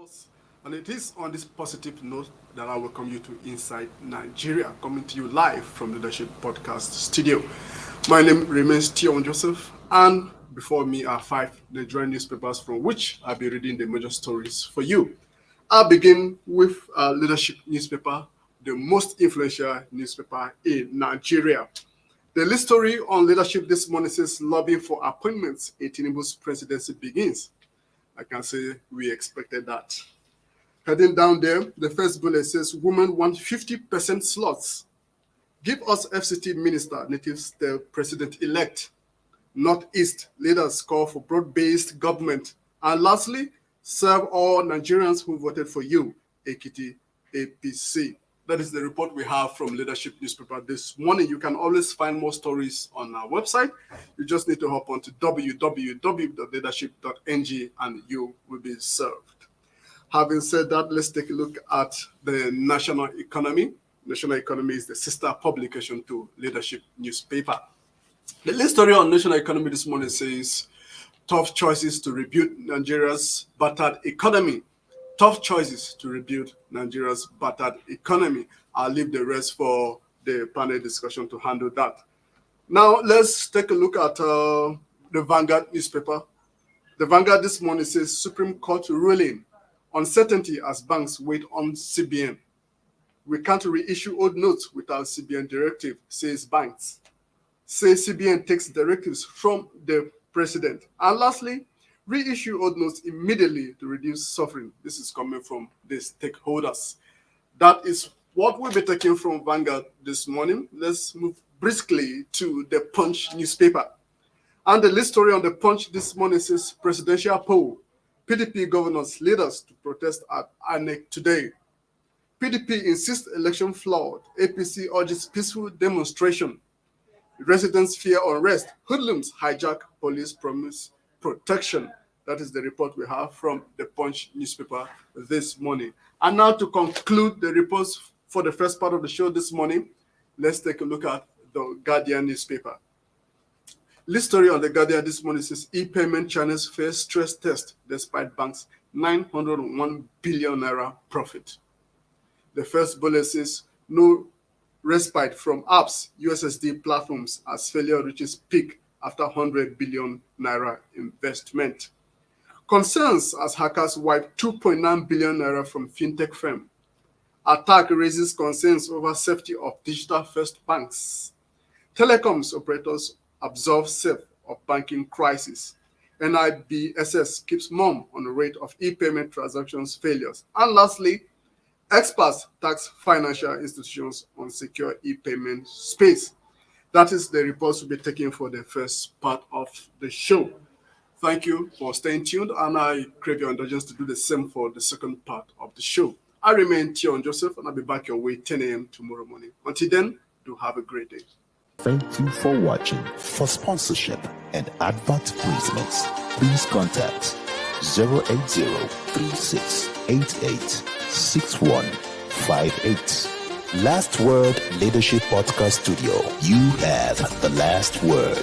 us. And it is on this positive note that I welcome you to Inside Nigeria, coming to you live from the Leadership Podcast studio. My name remains Tion Joseph, and before me are 5 Nigerian newspapers from which I'll be reading the major stories for you. I'll begin with Leadership newspaper, the most influential newspaper in Nigeria. The lead story on Leadership this morning says lobbying for appointments in Tinubu's presidency begins. I can say we expected that. Heading down there, the first bullet says women want 50% slots. Give us FCT minister, natives the president-elect. Northeast leaders call for broad-based government. And lastly, serve all Nigerians who voted for you, Ekiti APC. That is the report we have from Leadership newspaper this morning. You can always find more stories on our website. You just need to hop on to www.leadership.ng and you will be served. Having said that, let's take a look at the national economy. National economy is the sister publication to Leadership newspaper. The lead story on national economy this morning says tough choices to rebuild Nigeria's battered economy. Tough choices to rebuild Nigeria's battered economy. I'll leave the rest for the panel discussion to handle that. Now, let's take a look at the Vanguard newspaper. The Vanguard this morning says Supreme Court ruling. Uncertainty as banks wait on CBN. We can't reissue old notes without CBN directive, says banks. Says CBN takes directives from the president. And lastly, reissue old notes immediately to reduce suffering. This is coming from the stakeholders. That is what we'll be taking from Vanguard this morning. Let's move briskly to the Punch newspaper. And the lead story on the Punch this morning says presidential poll. PDP governors leaders to protest at INEC today. PDP insists election flawed. APC urges peaceful demonstration. Residents fear unrest. Hoodlums hijack police promise protection. That is the report we have from the Punch newspaper this morning. And now to conclude the reports for the first part of the show this morning, let's take a look at the Guardian newspaper. Lead story on the Guardian this morning says e-payment channels face stress test despite banks' 901 billion naira profit. The first bullet says no respite from apps, USSD platforms as failure reaches peak after 100 billion naira investment. Concerns as hackers wipe 2.9 billion naira from fintech firm. Attack raises concerns over safety of digital-first banks. Telecoms operators absolve self of banking crisis. NIBSS keeps mum on the rate of e-payment transactions failures. And lastly, experts tax financial institutions on secure e-payment space. That is the reports we'll be taking for the first part of the show. Thank you for staying tuned, and I crave your indulgence to do the same for the second part of the show. I remain Tion Joseph, and I'll be back your way 10 a.m. tomorrow morning. Until then, do have a great day. Thank you for watching. For sponsorship and advert placements, please contact 080-3688-6158. Last Word Leadership Podcast Studio. You have the last word.